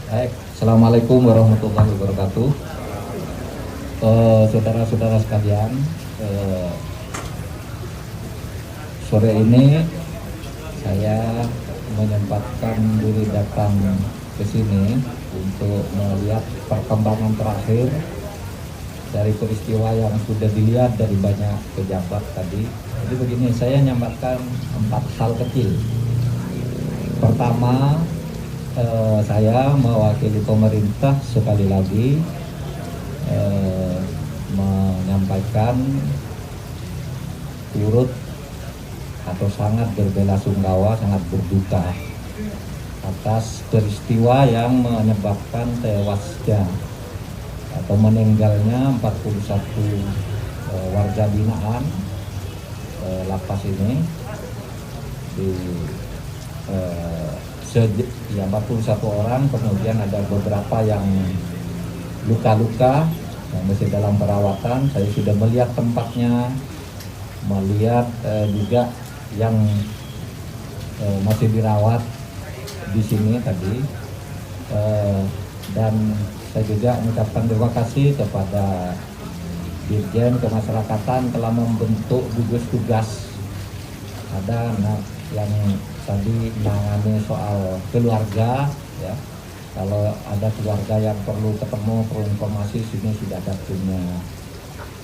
Baik, Assalamualaikum warahmatullahi wabarakatuh. Saudara-saudara sekalian, sore ini saya menyempatkan diri datang ke sini untuk melihat perkembangan terakhir dari peristiwa yang sudah dilihat dari banyak pejabat tadi. Jadi begini, saya menyampaikan 4 hal kecil. Pertama, saya mewakili pemerintah sekali lagi menyampaikan turut atau sangat berbelasungkawa, sangat berduka atas peristiwa yang menyebabkan tewasnya atau meninggalnya 41 warga binaan lapas ini di 41 orang, kemudian ada beberapa yang luka-luka yang masih dalam perawatan. Saya sudah melihat tempatnya, melihat juga yang masih dirawat di sini tadi, dan saya juga mengucapkan terima kasih kepada Dirjen Kemasyarakatan telah membentuk gugus tugas. Ada yang tadi menangani soal keluarga, ya. Kalau ada keluarga yang perlu ketemu, perlu informasi, sini sudah ada timnya.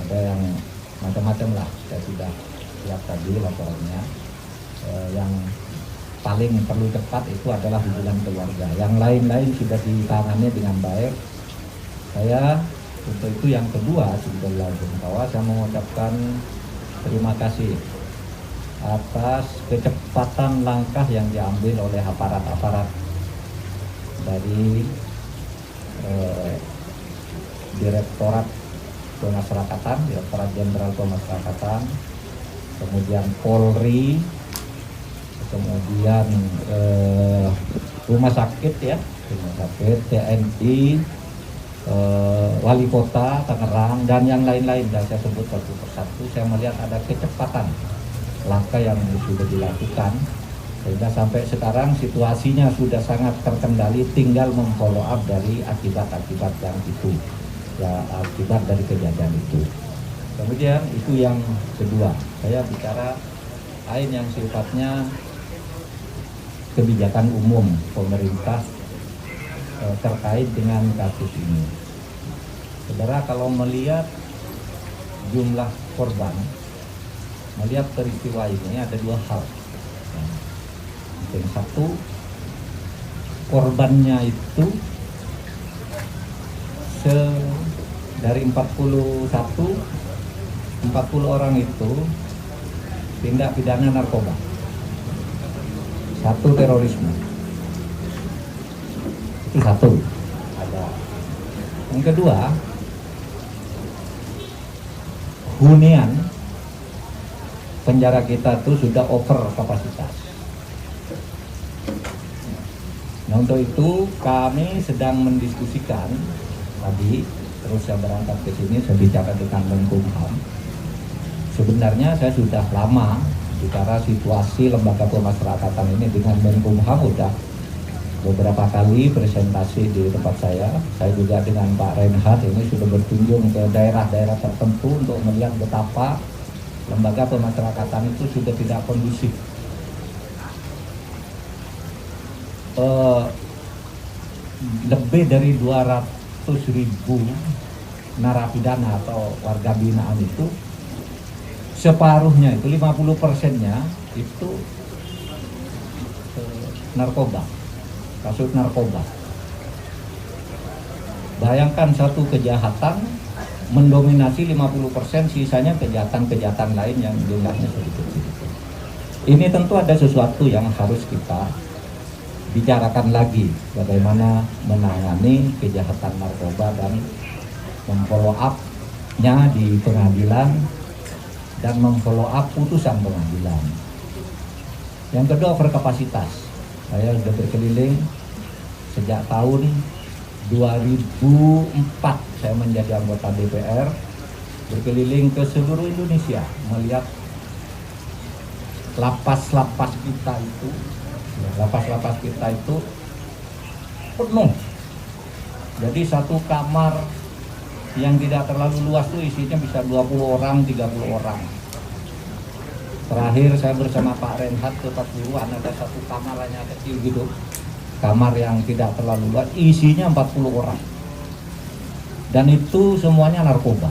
Ada yang macam-macam lah, saya sudah lihat tadi laporannya. Yang paling perlu cepat itu adalah hubungan keluarga. Yang lain-lain sudah ditangani dengan baik. Saya untuk itu yang kedua, sebagai sungkawa, saya mengucapkan terima kasih atas kecepatan langkah yang diambil oleh aparat-aparat dari Direktorat Pemasyarakatan, Direktorat Jenderal Pemasyarakatan, kemudian Polri, kemudian rumah sakit, ya, rumah sakit, TNI, Wali Kota Tangerang, dan yang lain-lain. Dan saya sebut satu persatu. Saya melihat ada kecepatan langkah yang sudah dilakukan, sehingga sampai sekarang situasinya sudah sangat terkendali, tinggal memfollow up dari akibat-akibat yang itu, ya, akibat dari kejadian itu. Kemudian itu yang kedua, saya bicara lain yang sifatnya kebijakan umum pemerintah terkait dengan kasus ini. Saudara, kalau melihat jumlah korban, melihat peristiwa ini ada dua hal. Yang satu, korbannya itu dari 40 orang itu tindak pidana narkoba, satu terorisme. Itu satu. Ada. Yang kedua, hunian penjara kita tuh sudah over kapasitas. Nah, untuk itu kami sedang mendiskusikan tadi, terus saya berangkat ke sini, saya bicara dengan Menkumham. Sebenarnya saya sudah lama bicara situasi lembaga pemasyarakatan ini dengan Menkumham, udah beberapa kali presentasi di tempat saya. Saya juga dengan Pak Reinhardt ini sudah berkunjung ke daerah-daerah tertentu untuk melihat betapa lembaga pemasyarakatan itu sudah tidak kondusif. Lebih dari 200.000 narapidana atau warga binaan itu, separuhnya itu 50%-nya itu narkoba, kasus narkoba. Bayangkan satu kejahatan mendominasi 50%, sisanya kejahatan-kejahatan lain yang jumlahnya sedikit. Ini tentu ada sesuatu yang harus kita bicarakan lagi, bagaimana menangani kejahatan narkoba dan memfollow up-nya di pengadilan dan memfollow up putusan pengadilan. Yang kedua, overkapasitas. Saya sudah berkeliling sejak tahun 2004 saya menjadi anggota DPR, berkeliling ke seluruh Indonesia melihat lapas-lapas kita itu penuh Jadi satu kamar yang tidak terlalu luas tuh isinya bisa 20 orang, 30 orang. Terakhir saya bersama Pak Renhat ke Pasuruan, ada satu kamar hanya kecil gitu. Kamar yang tidak terlalu luas, isinya 40 orang. Dan itu semuanya narkoba.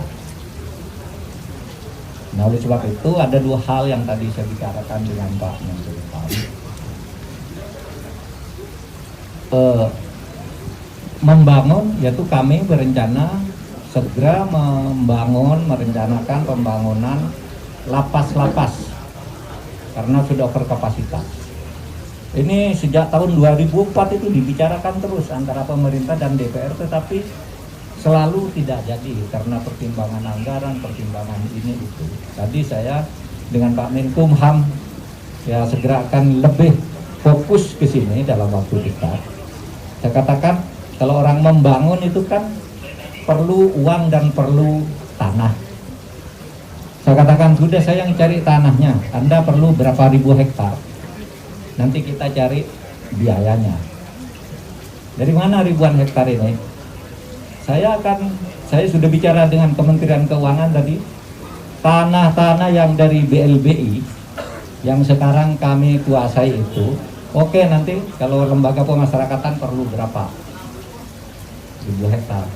Nah, oleh sebab itu ada dua hal yang tadi saya bicarakan dengan Pak Menteri. Membangun, yaitu kami berencana segera merencanakan pembangunan lapas-lapas karena sudah overkapasitas. Ini sejak tahun 2004 itu dibicarakan terus antara pemerintah dan DPR, tetapi selalu tidak jadi karena pertimbangan anggaran, pertimbangan ini itu. Tadi saya dengan Pak Menkumham ya segera akan lebih fokus ke sini dalam waktu dekat. Saya katakan kalau orang membangun itu kan perlu uang dan perlu tanah. Saya katakan sudah, saya yang cari tanahnya, Anda perlu berapa ribu hektar, nanti kita cari biayanya. Dari mana ribuan hektar ini? Saya sudah bicara dengan Kementerian Keuangan tadi, tanah-tanah yang dari BLBI yang sekarang kami kuasai itu, oke, nanti kalau lembaga pemasyarakatan perlu berapa ribu hektar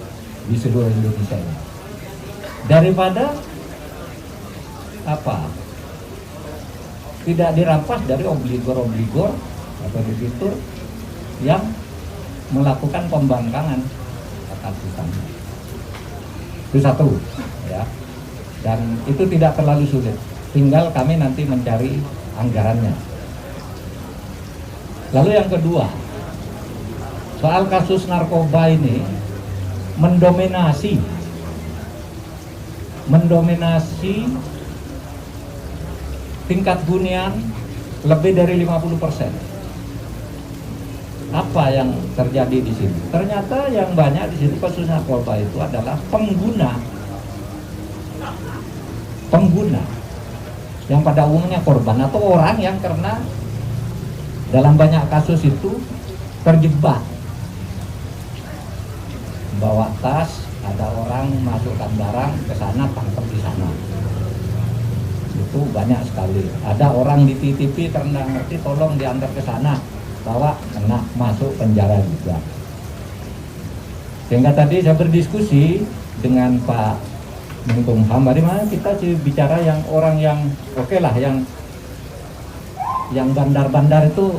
di seluruh Indonesia ini. Daripada tidak dirampas dari obligor atau debitur yang melakukan pembangkangan atas hutangnya. Itu satu, ya. Dan itu tidak terlalu sulit. Tinggal kami nanti mencari anggarannya. Lalu yang kedua, soal kasus narkoba ini mendominasi tingkat hunian lebih dari 50%. Apa yang terjadi di sini? Ternyata yang banyak di sini kasus narkoba itu adalah pengguna yang pada umumnya korban atau orang yang karena dalam banyak kasus itu terjebak bawa tas, ada orang masukkan barang ke sana, tangkap di sana. Itu banyak sekali. Ada orang dititipi karena ngerti, tolong diantar ke sana, bawa, kena masuk penjara juga. Sehingga tadi saya berdiskusi dengan Pak Menkumham, bagaimana kita bicara yang orang yang oke lah, yang bandar-bandar itu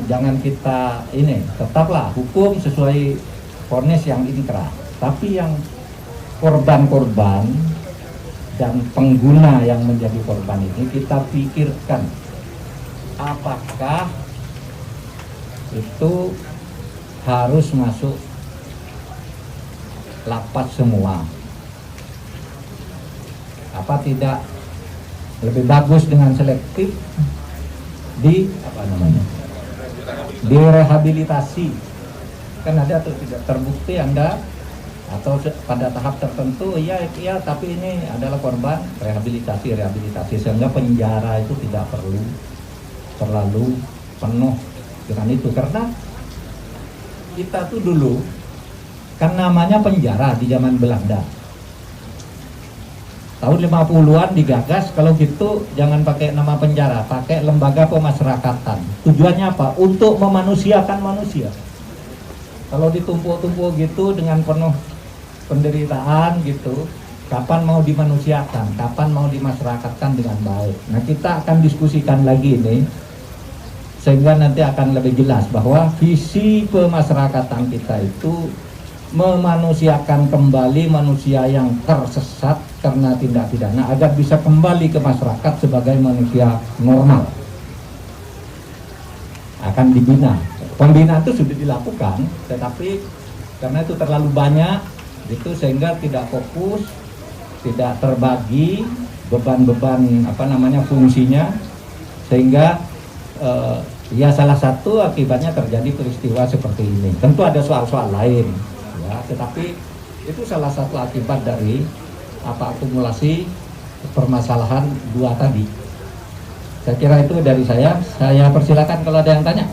jangan kita ini, tetaplah hukum sesuai vonis yang inkrah. Tapi yang korban-korban dan pengguna yang menjadi korban ini kita pikirkan apakah itu harus masuk lapas semua, apa tidak lebih bagus dengan selektif direhabilitasi. Kan ada tuh tidak terbukti Anda atau pada tahap tertentu iya tapi ini adalah korban, rehabilitasi sehingga penjara itu tidak perlu terlalu penuh dengan itu. Karena kita tuh dulu kan namanya penjara di zaman Belanda tahun 50-an digagas, kalau gitu jangan pakai nama penjara, pakai lembaga pemasyarakatan. Tujuannya apa? Untuk memanusiakan manusia. Kalau ditumpuk-tumpuk gitu dengan penuh penderitaan gitu, kapan mau dimanusiakan, kapan mau dimasyarakatkan dengan baik. Nah, kita akan diskusikan lagi ini sehingga nanti akan lebih jelas bahwa visi pemasyarakatan kita itu memanusiakan kembali manusia yang tersesat karena tindak pidana agar bisa kembali ke masyarakat sebagai manusia normal. Akan dibina. Pembinaan itu sudah dilakukan, tetapi karena itu terlalu banyak itu sehingga tidak fokus, tidak terbagi beban-beban fungsinya, sehingga ya salah satu akibatnya terjadi peristiwa seperti ini. Tentu ada soal-soal lain ya, tetapi itu salah satu akibat dari akumulasi permasalahan dua tadi. Saya kira itu dari saya persilakan kalau ada yang tanya.